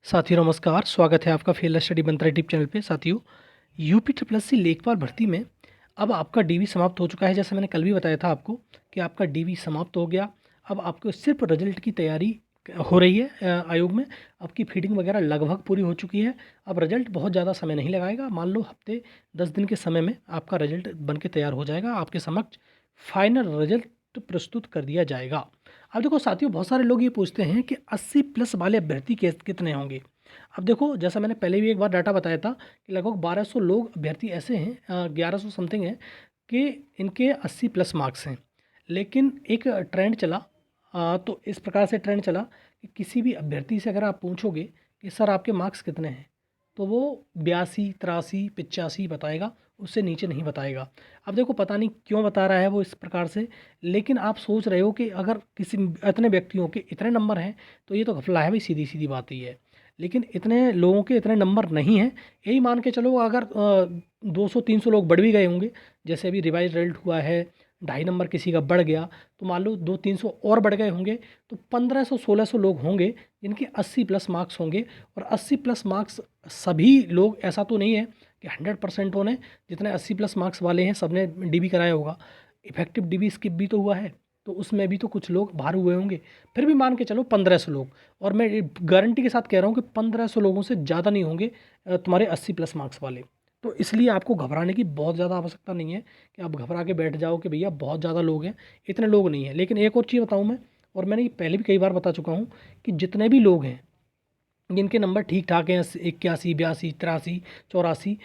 साथियों नमस्कार, स्वागत है आपका फेल स्टडी मंत्रा यूट्यूब चैनल पे। साथियों, यूपी ट्रिपल एस सी लेखपाल भर्ती में अब आपका डीवी समाप्त हो चुका है। जैसे मैंने कल भी बताया था आपको कि आपका डीवी समाप्त हो गया। अब आपको सिर्फ रिजल्ट की तैयारी हो रही है आयोग में। आपकी फीडिंग वगैरह लगभग पूरी हो चुकी है। अब रिजल्ट बहुत ज़्यादा समय नहीं लगाएगा, मान लो हफ्ते 10 दिन के समय में आपका रिजल्ट बन के तैयार हो जाएगा। आपके समक्ष फाइनल रिजल्ट प्रस्तुत कर दिया जाएगा। अब देखो साथियों, बहुत सारे लोग ये पूछते हैं कि 80 प्लस वाले अभ्यर्थी कितने होंगे। अब देखो, जैसा मैंने पहले भी एक बार डाटा बताया था कि लगभग 1200 लोग अभ्यर्थी ऐसे हैं, 1100 समथिंग हैं कि इनके 80 प्लस मार्क्स हैं। लेकिन एक ट्रेंड चला, तो इस प्रकार से ट्रेंड चला कि किसी भी अभ्यर्थी से अगर आप पूछोगे कि सर आपके मार्क्स कितने हैं, तो वो 82, 83, 85 बताएगा, उससे नीचे नहीं बताएगा। अब देखो, पता नहीं क्यों बता रहा है वो इस प्रकार से, लेकिन आप सोच रहे हो कि अगर किसी इतने व्यक्तियों के इतने नंबर हैं तो ये तो घपला है भाई, सीधी सीधी बात ही है। लेकिन इतने लोगों के इतने नंबर नहीं हैं। यही मान के चलो, अगर 200-300 लोग बढ़ भी गए होंगे, जैसे अभी रिवाइज रिजल्ट हुआ है, 2.5 नंबर किसी का बढ़ गया, तो मान लो 200-300 और बढ़ गए होंगे, तो 1500-1600 लोग होंगे जिनके 80 प्लस मार्क्स होंगे। और 80 प्लस मार्क्स सभी लोग, ऐसा तो नहीं है कि 100% होने, जितने 80 प्लस मार्क्स वाले हैं सबने डीबी कराया होगा। इफेक्टिव डीबी स्किप भी तो हुआ है, तो उसमें भी तो कुछ लोग बाहर हुए होंगे। फिर भी मान के चलो 1500 लोग, और मैं गारंटी के साथ कह रहा हूँ कि 1500 लोगों से ज़्यादा नहीं होंगे तुम्हारे 80 प्लस मार्क्स वाले। तो इसलिए आपको घबराने की बहुत ज़्यादा आवश्यकता नहीं है कि आप घबरा के बैठ जाओ कि भैया बहुत ज़्यादा लोग हैं। इतने लोग नहीं हैं। लेकिन एक और चीज़ बताऊँ मैं, और मैंने ये पहले भी कई बार बता चुका हूँ, कि जितने भी लोग हैं जिनके नंबर ठीक ठाक हैं, 81, 82, 83, 84,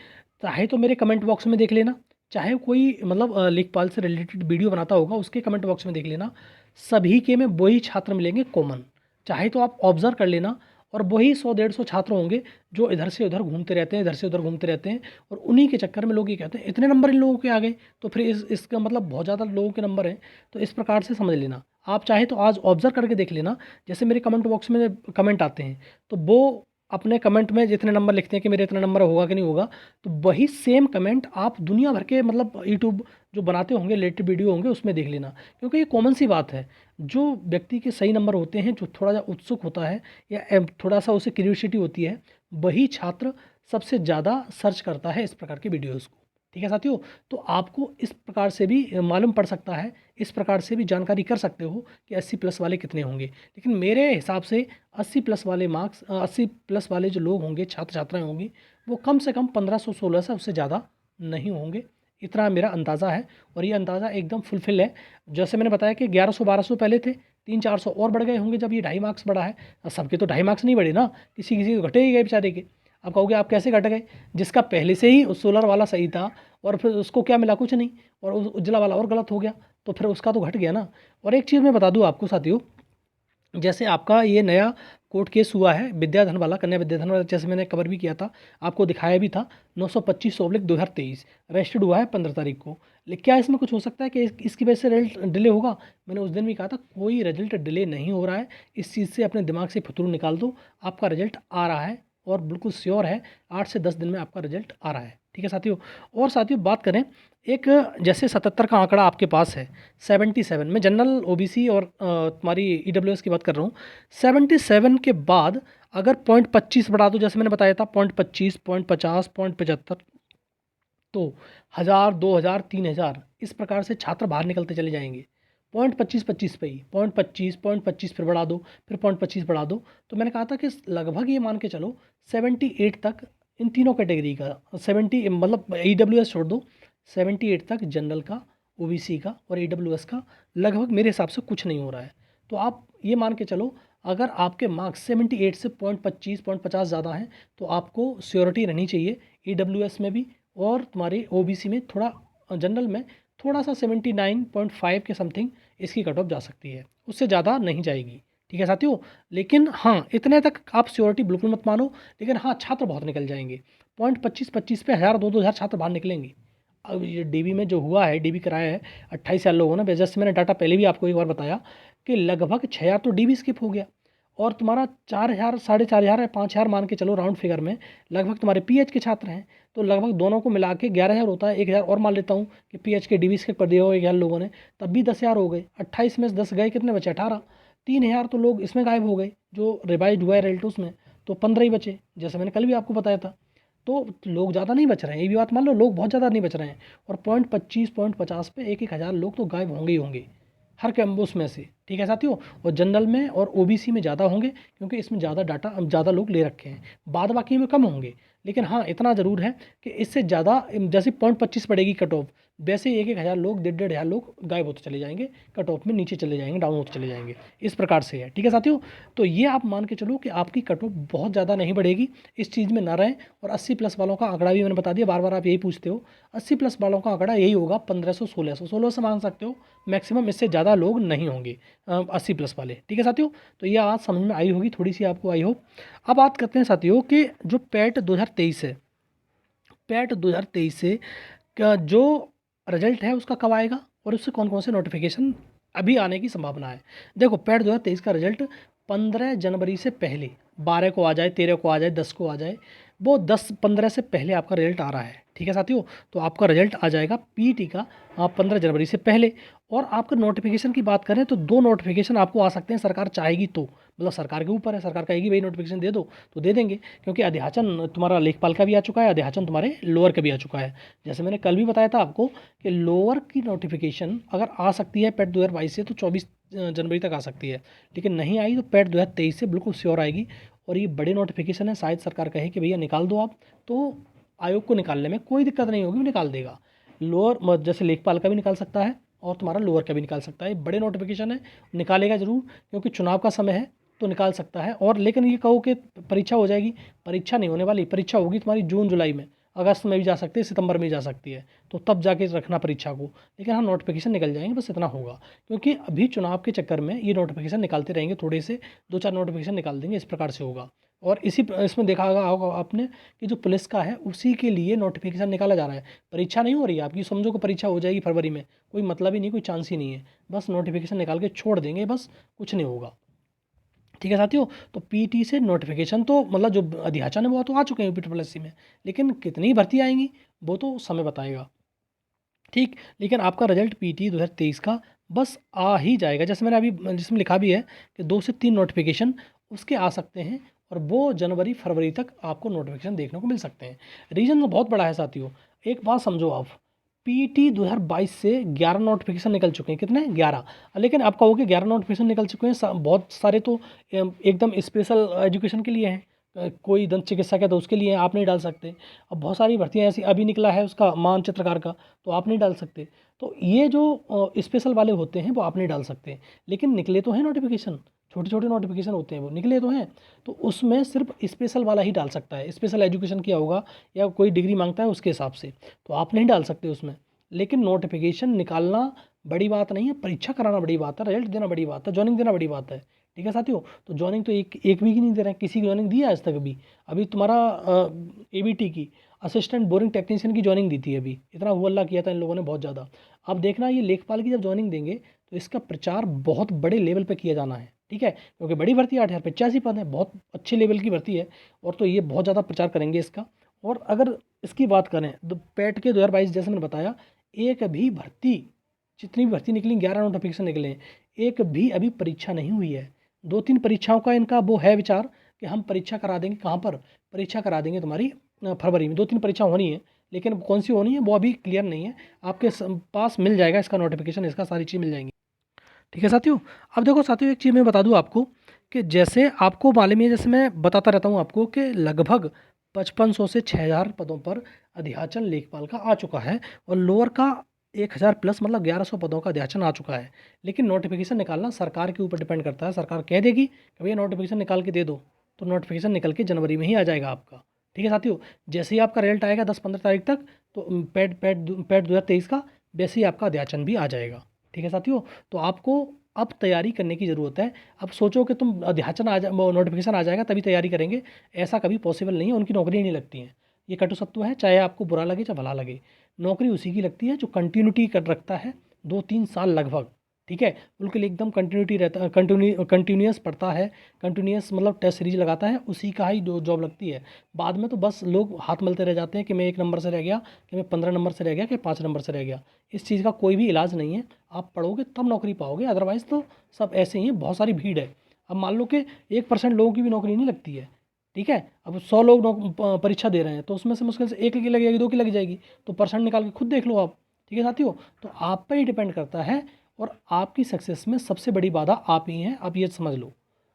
चाहे तो मेरे कमेंट बॉक्स में देख लेना, चाहे कोई मतलब लेखपाल से रिलेटेड वीडियो बनाता होगा उसके कमेंट बॉक्स में देख लेना। सभी के में वही छात्र मिलेंगे कॉमन। चाहे तो आप ऑब्जर्व कर लेना, और वही 100-150 छात्र होंगे जो इधर से उधर घूमते रहते हैं, इधर से उधर घूमते रहते हैं। और उन्हीं के चक्कर में लोग ये कहते हैं इतने नंबर इन लोगों के आ गए, तो फिर इसका मतलब बहुत ज़्यादा लोगों के नंबर हैं। तो इस प्रकार से समझ लेना। आप चाहे तो आज ऑब्जर्व करके देख लेना, जैसे मेरे कमेंट बॉक्स में कमेंट आते हैं, तो वो अपने कमेंट में जितने नंबर लिखते हैं कि मेरे इतना नंबर होगा कि नहीं होगा, तो वही सेम कमेंट आप दुनिया भर के मतलब यूट्यूब जो बनाते होंगे, रिलेटेड वीडियो होंगे, उसमें देख लेना। क्योंकि ये कॉमन सी बात है, जो व्यक्ति के सही नंबर होते हैं, जो थोड़ा सा उत्सुक होता है या थोड़ा सा उसे क्यूरियोसिटी होती है, वही छात्र सबसे ज़्यादा सर्च करता है इस प्रकार के वीडियोज़ को। ठीक है साथियों, तो आपको इस प्रकार से भी मालूम पड़ सकता है, इस प्रकार से भी जानकारी कर सकते हो कि 80 प्लस वाले कितने होंगे। लेकिन मेरे हिसाब से 80 प्लस वाले मार्क्स, 80 प्लस वाले जो लोग होंगे, छात्र छात्राएं होंगी, वो कम से कम 1500-1600, उससे ज़्यादा नहीं होंगे। इतना मेरा अंदाज़ा है, और ये अंदाज़ा एकदम फुलफिल है। जैसे मैंने बताया कि 1100-1200 पहले थे, 300-400 और बढ़ गए होंगे जब ये 2.5 मार्क्स बढ़ा है। सबके तो 2.5 मार्क्स नहीं बढ़े ना, किसी किसी को घटे ही गए बेचारे के। आप कहोगे आप कैसे घट गए, जिसका पहले से ही सोलर वाला सही था और फिर उसको क्या मिला, कुछ नहीं, और उजला वाला और गलत हो गया, तो फिर उसका तो घट गया ना। और एक चीज़ मैं बता दूं आपको साथियों, जैसे आपका ये नया कोर्ट केस हुआ है विद्याधन वाला, कन्या विद्याधन वाला, जैसे मैंने कवर भी किया था, आपको दिखाया भी था, 925/2023 रजिस्टर्ड हुआ है 15 तारीख को। लेकिन क्या इसमें कुछ हो सकता है कि इसकी वजह से रिजल्ट डिले होगा? मैंने उस दिन भी कहा था कोई रिजल्ट डिले नहीं हो रहा है। इस चीज़ से अपने दिमाग से फतूर निकाल दो, आपका रिजल्ट आ रहा है, और बिल्कुल श्योर है 8 से 10 दिन में आपका रिजल्ट आ रहा है। ठीक है साथियों। और साथियों, बात करें एक, जैसे 77 का आंकड़ा आपके पास है, 77 में जनरल ओबीसी और तुम्हारी ईडब्ल्यूएस की बात कर रहा हूँ। 77 के बाद अगर 0.25 बढ़ा दो, जैसे मैंने बताया था 0.25, 0.50, 0.75, तो 1000, 2000, 3000 इस प्रकार से छात्र बाहर निकलते चले जाएंगे। 0.25 पे ही 0.25 फिर बढ़ा दो, फिर 0.25 बढ़ा दो, तो मैंने कहा था कि लगभग ये मान के चलो 78 तक इन तीनों कैटेगरी का, 70 मतलब ईडब्ल्यूएस छोड़ दो, 78 तक जनरल का, ओबीसी का और ईडब्ल्यूएस का लगभग मेरे हिसाब से कुछ नहीं हो रहा है। तो आप ये मान के चलो, अगर आपके मार्क्स 78 से 0.25, 0.50 ज़्यादा हैं, तो आपको श्योरिटी रहनी चाहिए ईडब्ल्यूएस में भी, और तुम्हारी ओबीसी में थोड़ा, जनरल में थोड़ा सा 79.5 के समथिंग इसकी कट ऑफ जा सकती है, उससे ज़्यादा नहीं जाएगी। ठीक है साथियों। लेकिन हाँ, इतने तक आप श्योरिटी बिल्कुल मत मानो, लेकिन हाँ, छात्र बहुत निकल जाएंगे। 0.25 पे 1000-2000 छात्र बाहर निकलेंगे। अब ये डीबी में जो हुआ है, डीबी कराया है 28 लोगों ने, जैसे मैंने डाटा पहले भी आपको एक बार बताया कि लगभग 6000 तो डीबी स्किप हो गया, और तुम्हारा 4000, 4500 या 5000 मान के चलो राउंड फिगर में, लगभग तुम्हारे पीएच के छात्र हैं, तो लगभग दोनों को मिला के 11000 होता है। 1000 और मान लेता हूँ कि पीएच के डीबी स्किप कर दिया हो 1000 लोगों ने, तब भी 10,000 हो गए। 28 में से 10 गए, कितने बचे? 18। 3000 तो लोग इसमें गायब हो गए जो रिवाइज हुआ है रिजल्ट उसमें। तो 15 ही बचे, जैसे मैंने कल भी आपको बताया था। तो लोग ज़्यादा नहीं बच रहे हैं, ये भी बात मान लो, लोग बहुत ज़्यादा नहीं बच रहे हैं। और 0.25 पे 1,000 लोग तो गायब होंगे ही होंगे हर कैम्पस में से, ठीक है साथियों। और जनरल में और ओबीसी में ज़्यादा होंगे, क्योंकि इसमें ज़्यादा डाटा ज़्यादा लोग ले रखे हैं। बाद बाकी में कम होंगे, लेकिन हाँ इतना ज़रूर है कि इससे ज़्यादा, जैसे 0.25 पड़ेगी कट ऑफ, वैसे 1,000 लोग, 1,500 लोग गायब होते चले जाएंगे, कट ऑफ में नीचे चले जाएंगे, डाउन होते चले जाएंगे। इस प्रकार से है, ठीक है साथियों। तो ये आप मान के चलो कि आपकी कट ऑफ बहुत ज़्यादा नहीं बढ़ेगी, इस चीज़ में ना रहें। और 80 प्लस वालों का आंकड़ा भी मैंने बता दिया, बार बार आप यही पूछते हो। 80 प्लस वालों का आंकड़ा यही होगा, 1500, 1600 मान सकते हो मैक्सिमम, इससे ज़्यादा लोग नहीं होंगे 80 प्लस वाले, ठीक है साथियों। तो ये बात समझ में आई होगी थोड़ी सी आपको, आई हो। अब बात करते हैं साथियों कि जो पैट 2023 है, पैट 2023 से का जो रिजल्ट है उसका कब आएगा और उससे कौन कौन से नोटिफिकेशन अभी आने की संभावना है। देखो पैट 2023 का रिजल्ट 15 जनवरी से पहले, 12 को आ जाए, 13 को आ जाए, 10 को आ जाए, वो 10-15 से पहले आपका रिजल्ट आ रहा है, ठीक है साथियों। तो आपका रिजल्ट आ जाएगा पीटी का 15 जनवरी से पहले। और आपका नोटिफिकेशन की बात करें तो 2 नोटिफिकेशन आपको आ सकते हैं, सरकार चाहेगी तो, मतलब सरकार के ऊपर है, सरकार कहेगी भाई नोटिफिकेशन दे दो तो दे देंगे। क्योंकि अध्याचन तुम्हारा लेखपाल का भी आ चुका है, अध्याचन तुम्हारे लोअर का भी आ चुका है। जैसे मैंने कल भी बताया था आपको कि लोअर की नोटिफिकेशन अगर आ सकती है पैट 2022 से तो 24 जनवरी तक आ सकती है, लेकिन नहीं आई तो पैट 2023 से बिल्कुल श्योर आएगी। और ये बड़े नोटिफिकेशन है, शायद सरकार कहे कि भैया निकाल दो आप, तो आयोग को निकालने में कोई दिक्कत नहीं होगी, वो निकाल देगा। लोअर जैसे लेखपाल का भी निकाल सकता है और तुम्हारा लोअर का भी निकाल सकता है, बड़े नोटिफिकेशन है, निकालेगा ज़रूर, क्योंकि चुनाव का समय है तो निकाल सकता है। और लेकिन ये कहो कि परीक्षा हो जाएगी, परीक्षा नहीं होने वाली, परीक्षा होगी तुम्हारी जून जुलाई में, अगस्त में भी जा सकती है, सितंबर में भी जा सकती है, तो तब जाके रखना परीक्षा को। लेकिन हाँ नोटिफिकेशन निकल जाएंगे, बस इतना होगा। क्योंकि अभी चुनाव के चक्कर में ये नोटिफिकेशन निकालते रहेंगे, थोड़े से 2-4 नोटिफिकेशन निकाल देंगे, इस प्रकार से होगा। और इसमें देखा होगा आपने कि जो पुलिस का है उसी के लिए नोटिफिकेशन निकाला जा रहा है। परीक्षा नहीं हो रही है आपकी, समझो कि परीक्षा हो जाएगी फरवरी में, कोई मतलब ही नहीं, कोई चांस ही नहीं है, बस नोटिफिकेशन निकाल के छोड़ देंगे, बस कुछ नहीं होगा, ठीक है साथियों। तो पीटी से नोटिफिकेशन तो मतलब जो अध्याचन है वो तो आ चुके हैं यूपी ट्रिपल एस सी में, लेकिन कितनी भर्ती आएंगी वो तो समय बताएगा, ठीक। लेकिन आपका रिजल्ट पीटी 2023 का बस आ ही जाएगा, जैसे मैंने अभी जिसमें लिखा भी है कि 2 से 3 नोटिफिकेशन उसके आ सकते हैं, और वो जनवरी फरवरी तक आपको नोटिफिकेशन देखने को मिल सकते हैं। रीजन तो बहुत बड़ा है साथियों, एक बात समझो आप, पीटी 2022 से 11 नोटिफिकेशन निकल चुके हैं, कितने 11। लेकिन आप कहोगे 11 नोटिफिकेशन निकल चुके हैं, बहुत सारे तो एकदम स्पेशल एजुकेशन के लिए हैं, कोई दंत चिकित्सक है तो उसके लिए आप नहीं डाल सकते। अब बहुत सारी भर्तियाँ ऐसी अभी निकला है उसका मानचित्रकार का, तो आप नहीं डाल सकते। तो ये जो स्पेशल वाले होते हैं वो आप नहीं डाल सकते, लेकिन निकले तो हैं नोटिफिकेशन, छोटे छोटे नोटिफिकेशन होते हैं वो निकले तो हैं, तो उसमें सिर्फ स्पेशल वाला ही डाल सकता है, स्पेशल एजुकेशन किया होगा या कोई डिग्री मांगता है उसके हिसाब से, तो आप नहीं डाल सकते उसमें। लेकिन नोटिफिकेशन निकालना बड़ी बात नहीं है, परीक्षा कराना बड़ी बात है, रिजल्ट देना बड़ी बात है, जॉइनिंग देना बड़ी बात है, ठीक है साथियों। तो जॉइनिंग तो एक वीक ही नहीं दे रहे हैं, किसी की जॉइनिंग दी है आज तक अभी? अभी तुम्हारा एबीटी की असिस्टेंट बोरिंग टेक्नीशियन की जॉइनिंग दी थी अभी, इतना हुआ किया था इन लोगों ने बहुत ज़्यादा। अब देखना ये लेखपाल की जब जॉइनिंग देंगे तो इसका प्रचार बहुत बड़े लेवल पे किया जाना है, ठीक है, क्योंकि बड़ी भर्ती है, 8,085 पद है, बहुत अच्छे लेवल की भर्ती है, और तो ये बहुत ज़्यादा प्रचार करेंगे इसका। और अगर इसकी बात करें तो पैट के 2022 जैसे मैंने बताया, एक भी भर्ती, जितनी भी भर्ती निकली 11 नोटिफिकेशन निकले हैं, एक भी अभी परीक्षा नहीं हुई है। 2-3 परीक्षाओं का इनका वो है विचार कि हम परीक्षा करा देंगे, कहाँ पर परीक्षा करा देंगे तुम्हारी फरवरी में 2-3 परीक्षा होनी है, लेकिन कौन सी होनी है वो अभी क्लियर नहीं है। आपके पास मिल जाएगा इसका नोटिफिकेशन, इसका सारी चीज़ मिल जाएंगी, ठीक है साथियों। अब देखो साथियों एक चीज़ मैं बता दूं आपको कि जैसे आपको मालूम है, जैसे मैं बताता रहता हूं आपको कि लगभग 5500 से 6000 पदों पर अध्याचन लेखपाल का आ चुका है, और लोअर का 1000 प्लस मतलब 1100 पदों का अध्याचन आ चुका है। लेकिन नोटिफिकेशन निकालना सरकार के ऊपर डिपेंड करता है, सरकार कह देगी कि भैया नोटिफिकेशन निकाल के दे दो, तो नोटिफिकेशन निकल के जनवरी में ही आ जाएगा आपका, ठीक है साथियों। जैसे ही आपका रिजल्ट आएगा 10-15 तारीख तक, तो पैट 2023 का, वैसे ही आपका अध्याचन भी आ जाएगा, ठीक है साथियों। तो आपको अब तैयारी करने की ज़रूरत है। अब सोचो कि तुम अध्याचन आ जा नोटिफिकेशन आ जाएगा तभी तैयारी करेंगे, ऐसा कभी पॉसिबल नहीं है, उनकी नौकरी नहीं लगती है, ये कटु सत्य है, चाहे आपको बुरा लगे चाहे भला लगे। नौकरी उसी की लगती है जो कंटिन्यूटी कर रखता है 2-3 साल लगभग, ठीक है, बिल्कुल एकदम कंटिन्यूटी रहता है, कंटिन्यूस पढ़ता है, कंटिन्यूस मतलब टेस्ट सीरीज लगाता है, उसी का ही जॉब लगती है। बाद में तो बस लोग हाथ मलते रह जाते हैं कि मैं 1 नंबर से रह गया, कि मैं 15 नंबर से रह गया, कि 5 नंबर से रह गया। इस चीज़ का कोई भी इलाज नहीं है, आप पढ़ोगे तब नौकरी पाओगे, अदरवाइज़ तो सब ऐसे ही हैं, बहुत सारी भीड़ है। अब मान लो कि 1% लोगों की भी नौकरी नहीं लगती है, ठीक है। अब 100 लोग परीक्षा दे रहे हैं तो उसमें से मुश्किल से 1 की लग जाएगी, 2 की लग जाएगी, तो परसेंट निकाल के खुद देख लो आप। ठीक है साथियों, तो आप पर ही डिपेंड करता है और आपकी सक्सेस में सबसे बड़ी बाधा आप ही हैं, आप ये समझ लो।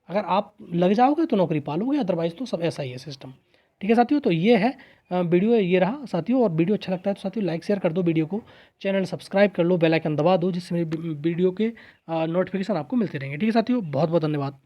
अगर आप लग जाओगे तो नौकरी पालोगे, अदरवाइज़ तो सब ऐसा ही है सिस्टम। ठीक है साथियों, तो ये है वीडियो ये रहा साथियों। और वीडियो अच्छा लगता है तो साथियों लाइक शेयर कर दो वीडियो को, चैनल सब्सक्राइब कर लो, बेल आइकन दबा दो, जिससे मेरी वीडियो के नोटिफिकेशन आपको मिलते रहेंगे। ठीक है साथियों, बहुत बहुत धन्यवाद।